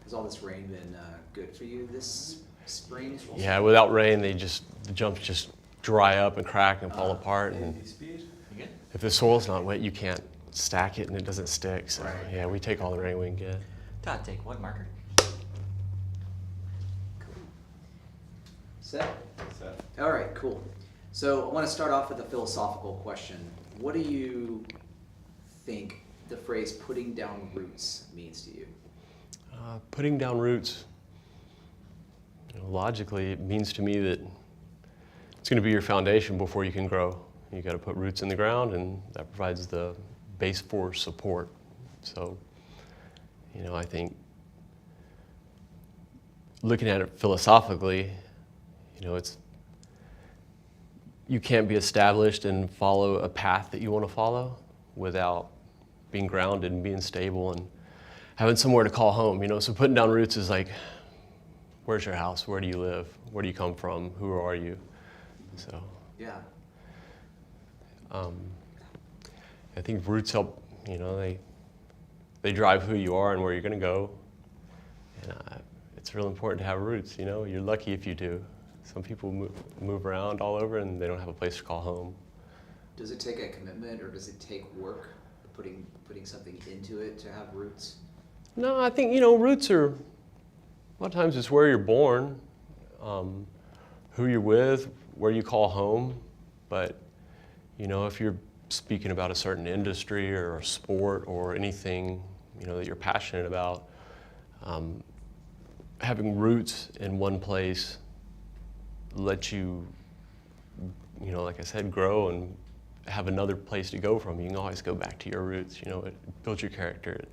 Has all this rain been good for you this spring? Yeah, without rain, the jumps just dry up and crack and fall apart. And if the soil's not wet, you can't stack it and it doesn't stick. So yeah, we take all the rain we can get. Todd, take one marker. Set? All right, cool. So I want to start off with a philosophical question. What do you think the phrase putting down roots means to you? Putting down roots, logically, it means to me that it's going to be your foundation before you can grow. You got to put roots in the ground, and that provides the base for support. So, I think looking at it philosophically, you can't be established and follow a path that you want to follow without being grounded and being stable and having somewhere to call home. So putting down roots is like, where's your house? Where do you live? Where do you come from? Who are you? So yeah, I think roots help. They drive who you are and where you're going to go. And it's real important to have roots. You're lucky if you do. Some people move around all over and they don't have a place to call home. Does it take a commitment, or does it take work, putting something into it to have roots? No, I think, roots are, a lot of times it's where you're born, who you're with, where you call home. But, if you're speaking about a certain industry or a sport or anything, that you're passionate about, having roots in one place let you, like I said, grow and have another place to go from. You can always go back to your roots. It builds your character.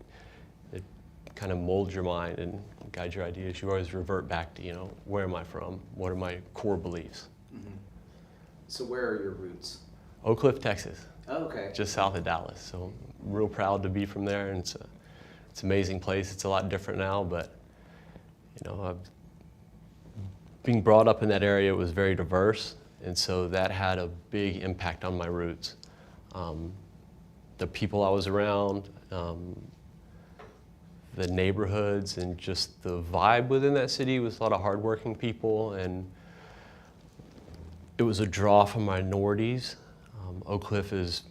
It kind of molds your mind and guides your ideas. You always revert back to, where am I from? What are my core beliefs? Mm-hmm. So where are your roots? Oak Cliff, Texas. Oh, okay. Just south of Dallas. So I'm real proud to be from there, and it's an amazing place. It's a lot different now, but being brought up in that area was very diverse, and so that had a big impact on my roots. The people I was around, the neighborhoods, and just the vibe within that city was a lot of hardworking people, and it was a draw for minorities. Oak Cliff is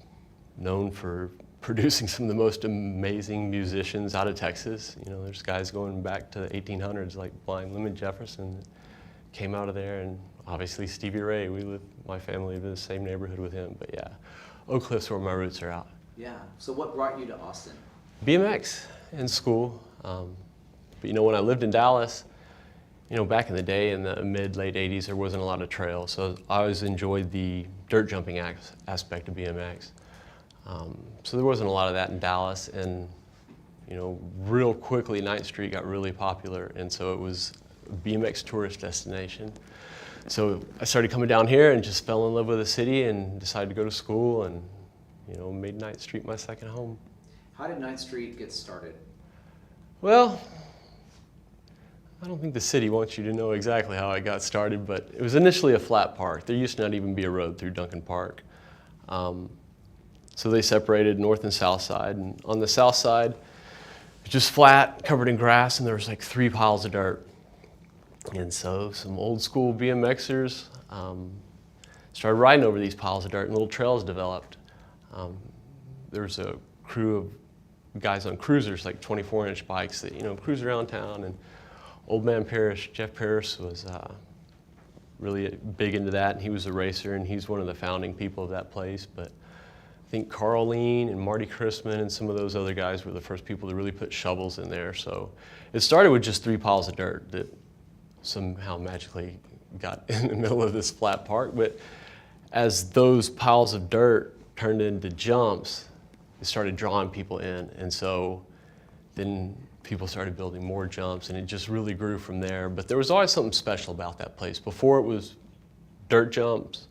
known for producing some of the most amazing musicians out of Texas. There's guys going back to the 1800s like Blind Lemon Jefferson came out of there, and obviously Stevie Ray. My family lives in the same neighborhood with him, but yeah, Oak Cliff's where my roots are out. Yeah, so what brought you to Austin? BMX in school, but when I lived in Dallas, back in the day in the late 80s, there wasn't a lot of trails, so I always enjoyed the dirt jumping aspect of BMX. So there wasn't a lot of that in Dallas, and real quickly 9th Street got really popular, and so it was a BMX tourist destination. So I started coming down here and just fell in love with the city and decided to go to school, and made 9th Street my second home. How did 9th Street get started? Well, I don't think the city wants you to know exactly how I got started, but it was initially a flat park. There used to not even be a road through Duncan Park. So they separated north and south side, and on the south side, it was just flat, covered in grass, and there was like 3 piles of dirt. And so some old school BMXers started riding over these piles of dirt, and little trails developed. There was a crew of guys on cruisers, like 24-inch bikes that cruise around town, and Old Man Parrish, Jeff Parrish, was really big into that, and he was a racer, and he's one of the founding people of that place. But I think Carl Lean and Marty Chrisman and some of those other guys were the first people to really put shovels in there. So it started with just 3 piles of dirt that somehow magically got in the middle of this flat park. But as those piles of dirt turned into jumps, it started drawing people in. And so then people started building more jumps, and it just really grew from there. But there was always something special about that place. Before it was dirt jumps,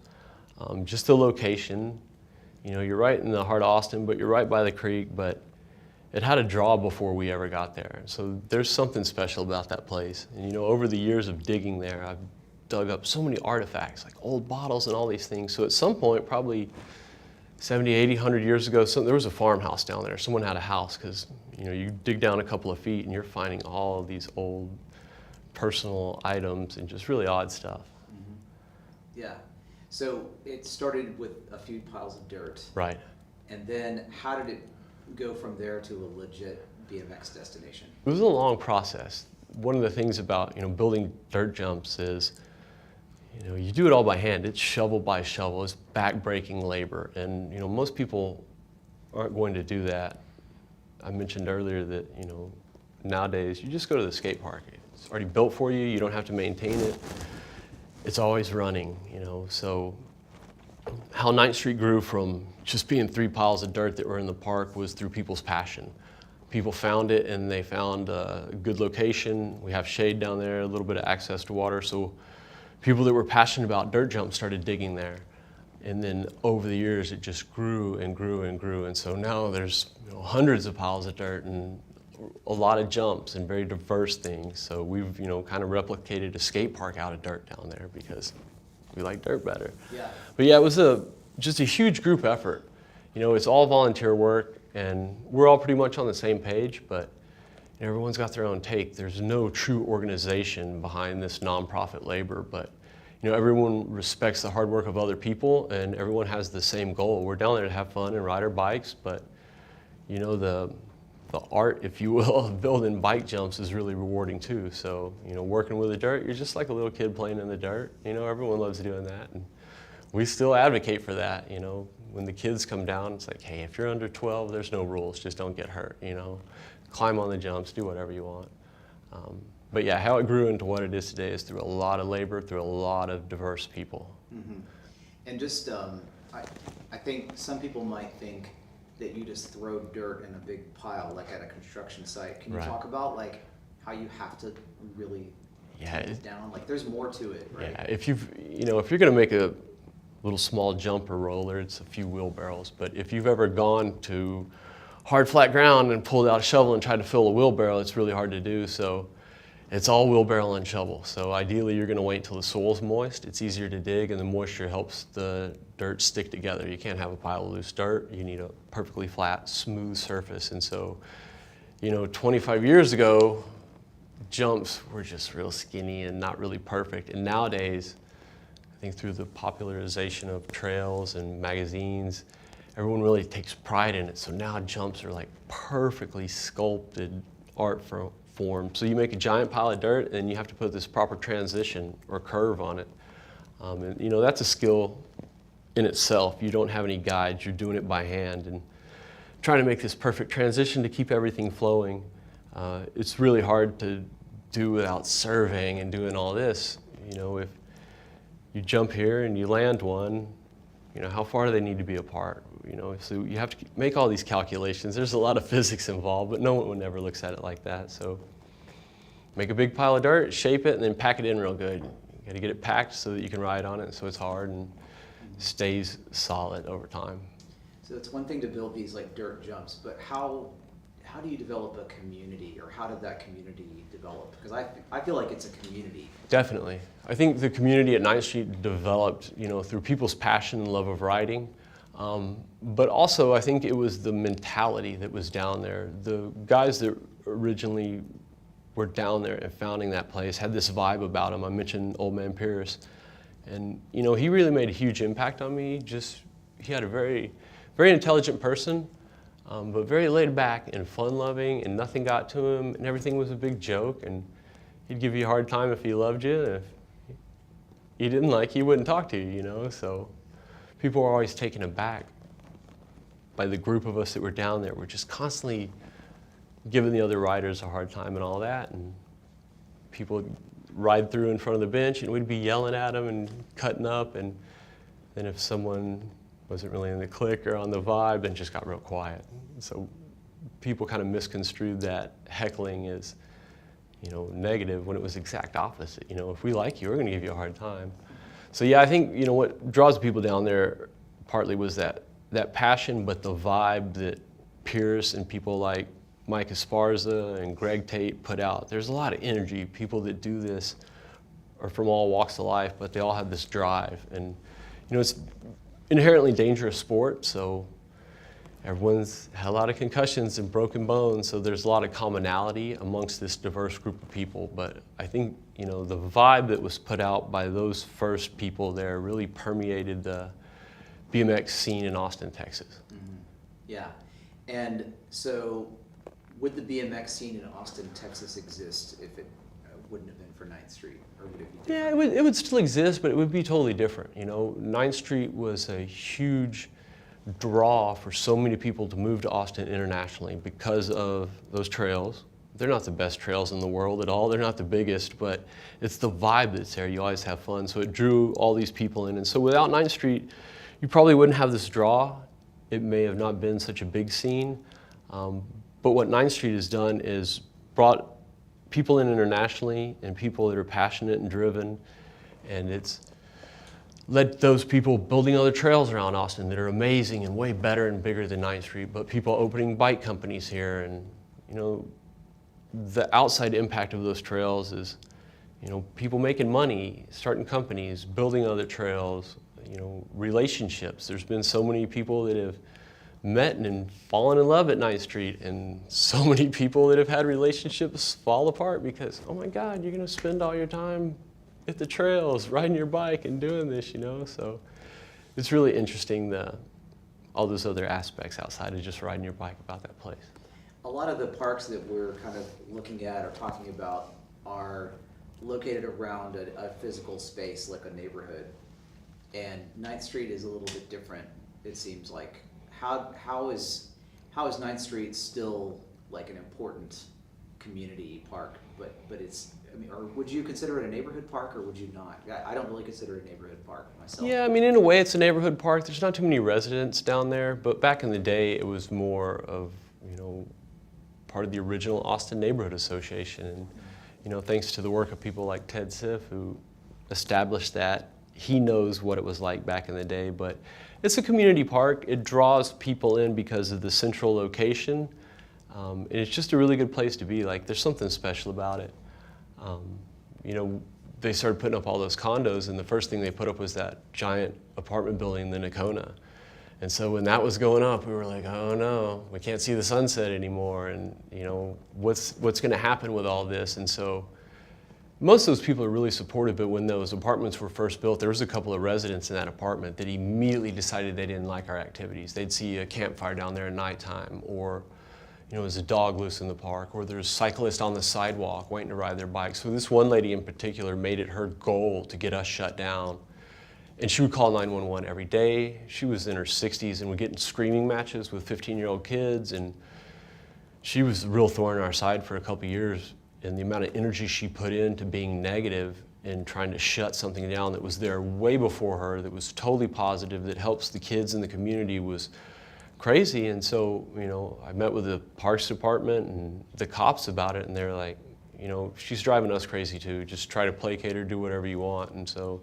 just the location. You're right in the heart of Austin, but you're right by the creek, but it had a draw before we ever got there. So there's something special about that place. And over the years of digging there, I've dug up so many artifacts, like old bottles and all these things. So at some point, probably 70, 80, 100 years ago, there was a farmhouse down there. Someone had a house because, you dig down a couple of feet and you're finding all of these old personal items and just really odd stuff. Mm-hmm. Yeah. So it started with a few piles of dirt. Right. And then how did it go from there to a legit BMX destination? It was a long process. One of the things about, building dirt jumps is, you do it all by hand. It's shovel by shovel. It's back-breaking labor. And, most people aren't going to do that. I mentioned earlier that, nowadays you just go to the skate park. It's already built for you. You don't have to maintain it. It's always running, So how 9th Street grew from just being 3 piles of dirt that were in the park was through people's passion. People found it and they found a good location. We have shade down there, a little bit of access to water. So people that were passionate about dirt jumps started digging there. And then over the years, it just grew and grew and grew. And so now there's hundreds of piles of dirt and a lot of jumps and very diverse things. So we've, kind of replicated a skate park out of dirt down there because we like dirt better. Yeah. But yeah, it was just a huge group effort. It's all volunteer work and we're all pretty much on the same page, but everyone's got their own take. There's no true organization behind this nonprofit labor, but everyone respects the hard work of other people and everyone has the same goal. We're down there to have fun and ride our bikes, but the art, if you will, of building bike jumps is really rewarding too. So, working with the dirt, you're just like a little kid playing in the dirt. Everyone loves doing that. And we still advocate for that. When the kids come down, it's like, hey, if you're under 12, there's no rules. Just don't get hurt, Climb on the jumps, do whatever you want. But yeah, how it grew into what it is today is through a lot of labor, through a lot of diverse people. Mm-hmm. And just, I think some people might think that you just throw dirt in a big pile, like at a construction site. Can you Right. talk about how you have to really take it down? There's more to it, right? Yeah, if you're going to make a little small jump or roller, it's a few wheelbarrows. But if you've ever gone to hard, flat ground and pulled out a shovel and tried to fill a wheelbarrow, it's really hard to do. So it's all wheelbarrow and shovel. So ideally, you're going to wait till the soil's moist. It's easier to dig, and the moisture helps the dirt stick together. You can't have a pile of loose dirt. You need a perfectly flat, smooth surface. And so, 25 years ago, jumps were just real skinny and not really perfect. And nowadays, I think through the popularization of trails and magazines, everyone really takes pride in it. So now jumps are like perfectly sculpted art form. So you make a giant pile of dirt and you have to put this proper transition or curve on it. And that's a skill in itself. You don't have any guides, you're doing it by hand and trying to make this perfect transition to keep everything flowing. It's really hard to do without surveying and doing all this. If you jump here and you land one, how far do they need to be apart? So you have to make all these calculations. There's a lot of physics involved, but no one ever looks at it like that. So make a big pile of dirt, shape it, and then pack it in real good. You got to get it packed so that you can ride on it, so it's hard and stays solid over time. So it's one thing to build these dirt jumps, but how do you develop a community, or how did that community develop? Because I feel like it's a community. Definitely. I think the community at 9th Street developed, through people's passion and love of riding. But also, I think it was the mentality that was down there. The guys that originally were down there and founding that place had this vibe about them. I mentioned Old Man Pierce. And, he really made a huge impact on me. He had a very, very intelligent person, but very laid back and fun-loving, and nothing got to him, and everything was a big joke. And he'd give you a hard time if he loved you, and if he didn't like you, he wouldn't talk to you, So people were always taken aback by the group of us that were down there. We're just constantly giving the other riders a hard time and all that. And people would ride through in front of the bench and we'd be yelling at them and cutting up. And then if someone wasn't really in the clique or on the vibe, then just got real quiet. So people kind of misconstrued that heckling as, negative, when it was the exact opposite. If we like you, we're going to give you a hard time. So yeah, I think, what draws people down there partly was that passion, but the vibe that Pierce and people like Mike Esparza and Greg Tate put out. There's a lot of energy. People that do this are from all walks of life, but they all have this drive. And, it's inherently dangerous sport, so everyone's had a lot of concussions and broken bones, so there's a lot of commonality amongst this diverse group of people. But I think, you know, the vibe that was put out by those first people there really permeated the BMX scene in Austin, Texas. Mm-hmm. Yeah. And so would the BMX scene in Austin, Texas exist if it wouldn't have been for 9th Street? Or would it be different? Yeah, it would still exist, but it would be totally different. You know, 9th Street was a huge draw for so many people to move to Austin internationally because of those trails. They're not the best trails in the world at all. They're not the biggest, but it's the vibe that's there. You always have fun. So it drew all these people in. And so without 9th Street, you probably wouldn't have this draw. It may have not been such a big scene. But what 9th Street has done is brought people in internationally and people that are passionate and driven. And it's led those people building other trails around Austin that are amazing and way better and bigger than 9th Street, but people opening bike companies here. And, you know, the outside impact of those trails is, you know, people making money, starting companies, building other trails, you know, relationships. There's been so many people that have met and fallen in love at 9th Street, and so many people that have had relationships fall apart because, oh my God, you're gonna spend all your time at the trails, riding your bike and doing this, you know? So it's really interesting, all those other aspects outside of just riding your bike about that place. A lot of the parks that we're kind of looking at or talking about are located around a physical space, like a neighborhood. And 9th Street is a little bit different, it seems like. How is 9th Street still like an important community park, but it's, I mean, or would you consider it a neighborhood park, or would you not? I don't really consider it a neighborhood park myself. Yeah, I mean, in a way it's a neighborhood park. There's not too many residents down there, but back in the day it was more of, you know, part of the original Austin Neighborhood Association. And, you know, thanks to the work of people like Ted Siff, who established that, he knows what it was like back in the day. But it's a community park. It draws people in because of the central location. And it's just a really good place to be. Like, there's something special about it. You know, they started putting up all those condos, and the first thing they put up was that giant apartment building in the Nakona. And so when that was going up, we were like, oh no, we can't see the sunset anymore. And, you know, what's going to happen with all this? And so most of those people are really supportive, but when those apartments were first built, there was a couple of residents in that apartment that immediately decided they didn't like our activities. They'd see a campfire down there at nighttime, or, you know, there's a dog loose in the park, or there's cyclists on the sidewalk waiting to ride their bikes. So this one lady in particular made it her goal to get us shut down. And she would call 911 every day. She was in her 60s and would get in screaming matches with 15-year-old kids. And she was a real thorn in our side for a couple of years. And the amount of energy she put into being negative and trying to shut something down that was there way before her, that was totally positive, that helps the kids in the community, was crazy. And so, you know, I met with the Parks Department and the cops about it, and they're like, you know, she's driving us crazy too. Just try to placate her, do whatever you want. And so,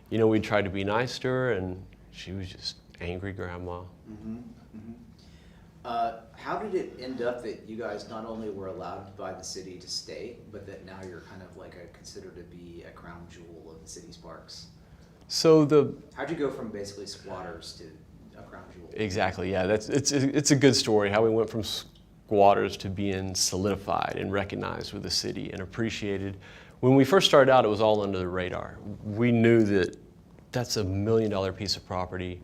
you know, we tried to be nice to her, and she was just angry grandma. Mm-hmm. Mm-hmm. How did it end up that you guys not only were allowed by the city to stay, but that now you're kind of like considered to be a crown jewel of the city's parks? So how'd you go from basically squatters to a crown jewel? Exactly, yeah. It's a good story, how we went from squatters to being solidified and recognized with the city and appreciated. When we first started out, it was all under the radar. We knew that that's $1 million piece of property,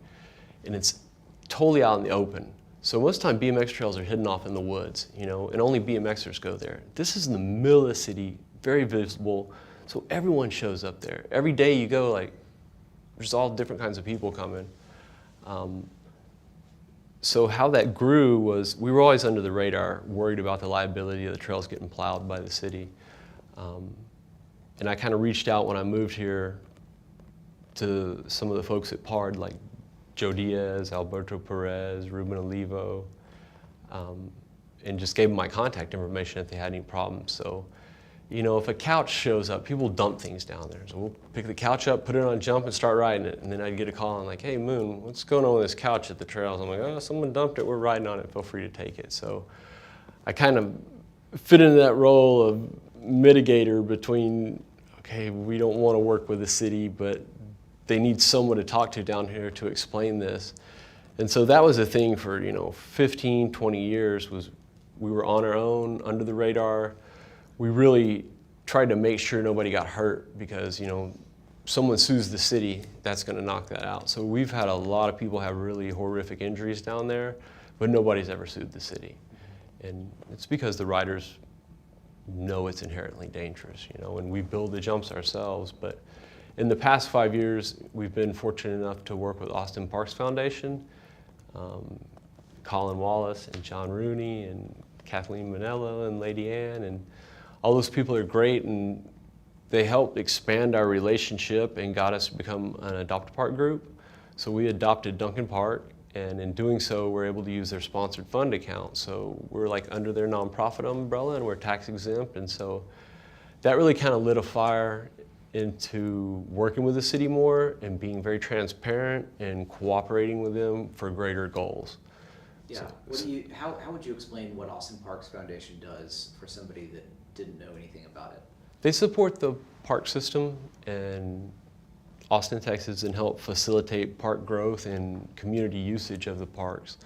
and it's totally out in the open. So most of the time, BMX trails are hidden off in the woods, you know, and only BMXers go there. This is in the middle of the city, very visible, so everyone shows up there. Every day you go, like, there's all different kinds of people coming. So how that grew was, we were always under the radar, worried about the liability of the trails getting plowed by the city. And I kind of reached out when I moved here to some of the folks at PARD, like Joe Diaz, Alberto Perez, Ruben Olivo, and just gave them my contact information if they had any problems. So, you know, if a couch shows up, people dump things down there. So we'll pick the couch up, put it on jump, and start riding it. And then I'd get a call and like, hey, Moon, what's going on with this couch at the trails? I'm like, oh, someone dumped it. We're riding on it. Feel free to take it. So I kind of fit into that role of mitigator between, okay, we don't want to work with the city, but they need someone to talk to down here to explain this. And so that was a thing for 15, 20 years. Was we were on our own, under the radar. We really tried to make sure nobody got hurt, because someone sues the city, that's going to knock that out. So we've had a lot of people have really horrific injuries down there, but nobody's ever sued the city. And it's because the riders know it's inherently dangerous, and we build the jumps ourselves. But in the past 5 years, we've been fortunate enough to work with Austin Parks Foundation, Colin Wallace and John Rooney and Kathleen Manello and Lady Ann, and all those people are great, and they helped expand our relationship and got us to become an adopt-a-park group. So we adopted Duncan Park, and in doing so, we're able to use their sponsored fund account. So we're like under their nonprofit umbrella, and we're tax exempt, and so that really kind of lit a fire into working with the city more and being very transparent and cooperating with them for greater goals. Yeah. How would you explain what Austin Parks Foundation does for somebody that didn't know anything about it? They support the park system in Austin, Texas, and help facilitate park growth and community usage of the parks.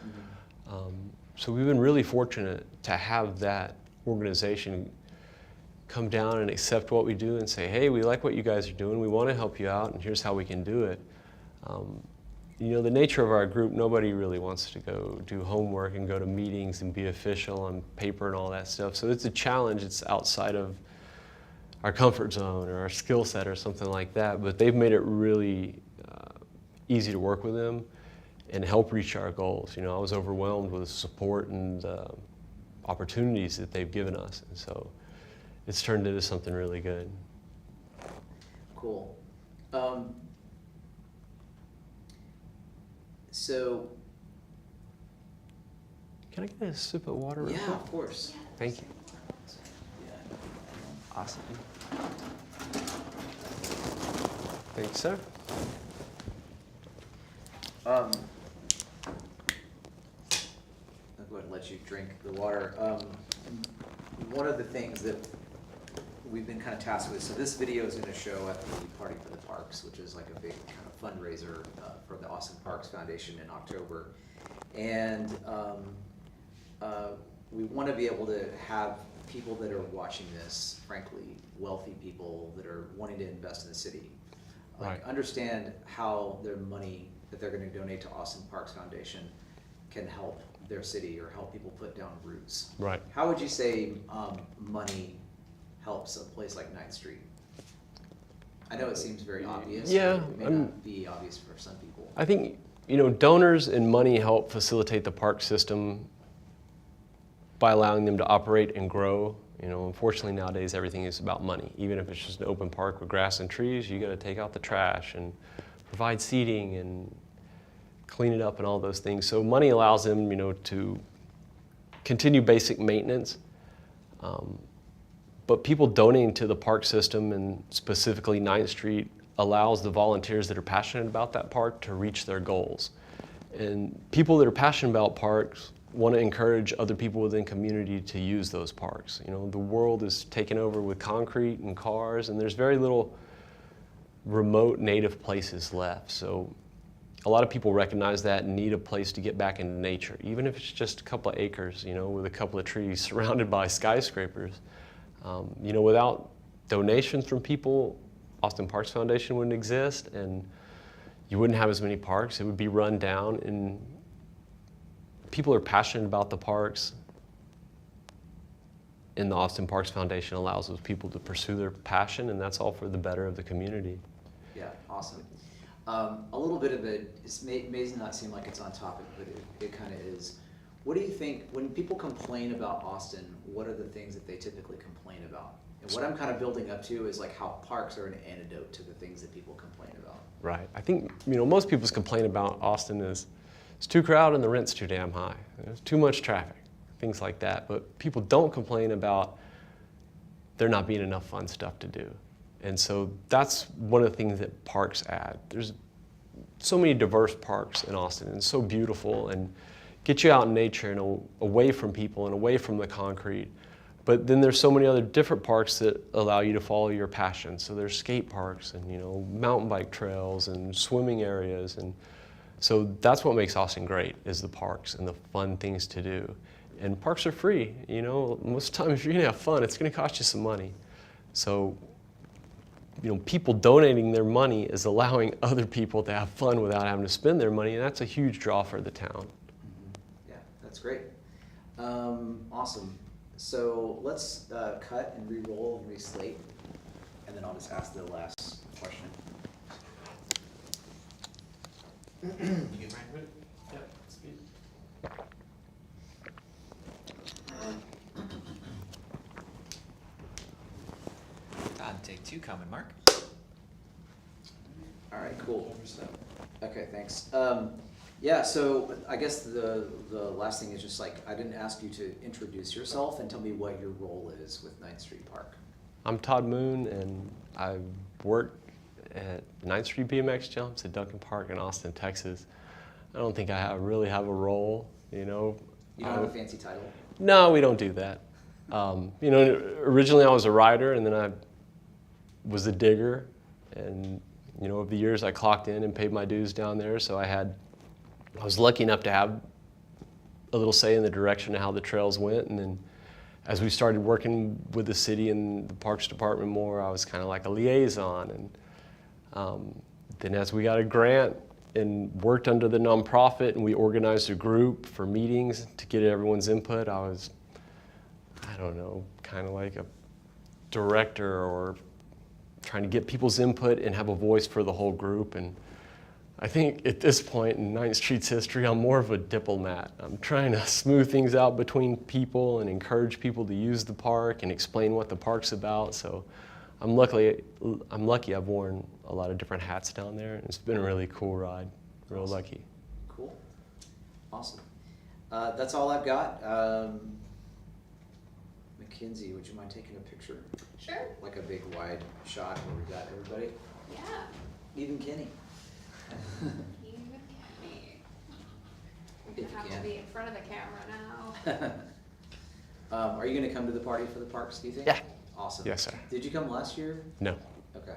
Mm-hmm. So we've been really fortunate to have that organization come down and accept what we do and say, hey, we like what you guys are doing, we want to help you out, and here's how we can do it. The nature of our group, nobody really wants to go do homework and go to meetings and be official on paper and all that stuff. So it's a challenge. It's outside of our comfort zone or our skill set or something like that. But they've made it really easy to work with them and help reach our goals. I was overwhelmed with the support and opportunities that they've given us. And so it's turned into something really good. Cool. So, can I get a sip of water real quick? Yeah, of course. Thank you. Yeah. Awesome. Thanks, sir. I'll go ahead and let you drink the water. One of the things that we've been kind of tasked with, so this video is going to show at the Party for the Parks, which is like a big kind of fundraiser for the Austin Parks Foundation in October. And we want to be able to have people that are watching this, frankly, wealthy people that are wanting to invest in the city, Right. understand how their money that they're going to donate to Austin Parks Foundation can help their city or help people put down roots. Right. How would you say money helps a place like 9th Street? I know it seems very obvious. Yeah, But it may not be obvious for some people. I think, donors and money help facilitate the park system by allowing them to operate and grow. Unfortunately nowadays everything is about money. Even if it's just an open park with grass and trees, you got to take out the trash and provide seating and clean it up and all those things. So money allows them, to continue basic maintenance. But people donating to the park system, and specifically 9th Street, allows the volunteers that are passionate about that park to reach their goals. And people that are passionate about parks want to encourage other people within community to use those parks. The world is taken over with concrete and cars, and there's very little remote native places left. So a lot of people recognize that and need a place to get back into nature, even if it's just a couple of acres, with a couple of trees surrounded by skyscrapers. Without donations from people, Austin Parks Foundation wouldn't exist, and you wouldn't have as many parks. It would be run down, and people are passionate about the parks, and the Austin Parks Foundation allows those people to pursue their passion, and that's all for the better of the community. Yeah, awesome. A little bit of it, may not seem like it's on topic, but it kind of is. What do you think, when people complain about Austin, what are the things that they typically complain about? And what I'm kind of building up to is like how parks are an antidote to the things that people complain about. Right. I think, most people's complaint about Austin is it's too crowded and the rent's too damn high. There's too much traffic, things like that. But people don't complain about there not being enough fun stuff to do. And so that's one of the things that parks add. There's so many diverse parks in Austin, and it's so beautiful, and get you out in nature and away from people and away from the concrete. But then there's so many other different parks that allow you to follow your passion. So there's skate parks and, you know, mountain bike trails and swimming areas. And so that's what makes Austin great, is the parks and the fun things to do. And parks are free, you know. Most of the time, if you're gonna have fun, it's gonna cost you some money. So, you know, people donating their money is allowing other people to have fun without having to spend their money, and that's a huge draw for the town. Yeah, that's great. Awesome. So let's cut and re-roll and re-slate, and then I'll just ask the last question. You get right with it? Yeah, speed. Todd, take two, coming, Mark. All right, cool. Okay, thanks. Yeah, so I guess the last thing is just like, I didn't ask you to introduce yourself and tell me what your role is with 9th Street Park. I'm Todd Moon, and I work at 9th Street BMX jumps at Duncan Park in Austin, Texas. I don't think I really have a role, you know. You don't have a fancy title? No, we don't do that. You know, originally I was a rider, and then I was a digger, and you know, over the years I clocked in and paid my dues down there, so I was lucky enough to have a little say in the direction of how the trails went. And then as we started working with the city and the Parks Department more, I was kind of like a liaison. And then as we got a grant and worked under the nonprofit and we organized a group for meetings to get everyone's input, I was, I don't know, kind of like a director, or trying to get people's input and have a voice for the whole group. And I think at this point in 9th Street's history, I'm more of a diplomat. I'm trying to smooth things out between people and encourage people to use the park and explain what the park's about. So I'm lucky I've worn a lot of different hats down there, and it's been a really cool ride. Real Awesome. lucky. Cool. Awesome. That's all I've got. Mackenzie, would you mind taking a picture? Sure. Like a big wide shot where we got everybody? Yeah. Even Kenny. Even Kenny. If We you have can. to be in front of the camera now. Are you gonna come to the party for the parks, do you think? Yeah. Awesome. Yes, sir. Did you come last year? No. Okay.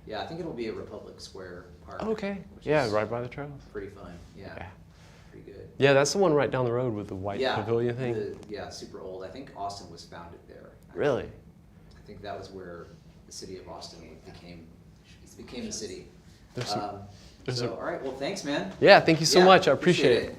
Yeah, I think it'll be at Republic Square Park. Okay. which Yeah, is right by the trails. Pretty fun, yeah. Yeah. Pretty good. Yeah, that's the one right down the road with the white Yeah, pavilion thing. yeah, super old. I think Austin was founded there. Really? I think that was where the city of Austin became the city. There's some- So, all right, well, thanks, man. Yeah, thank you so Yeah, much. I appreciate it.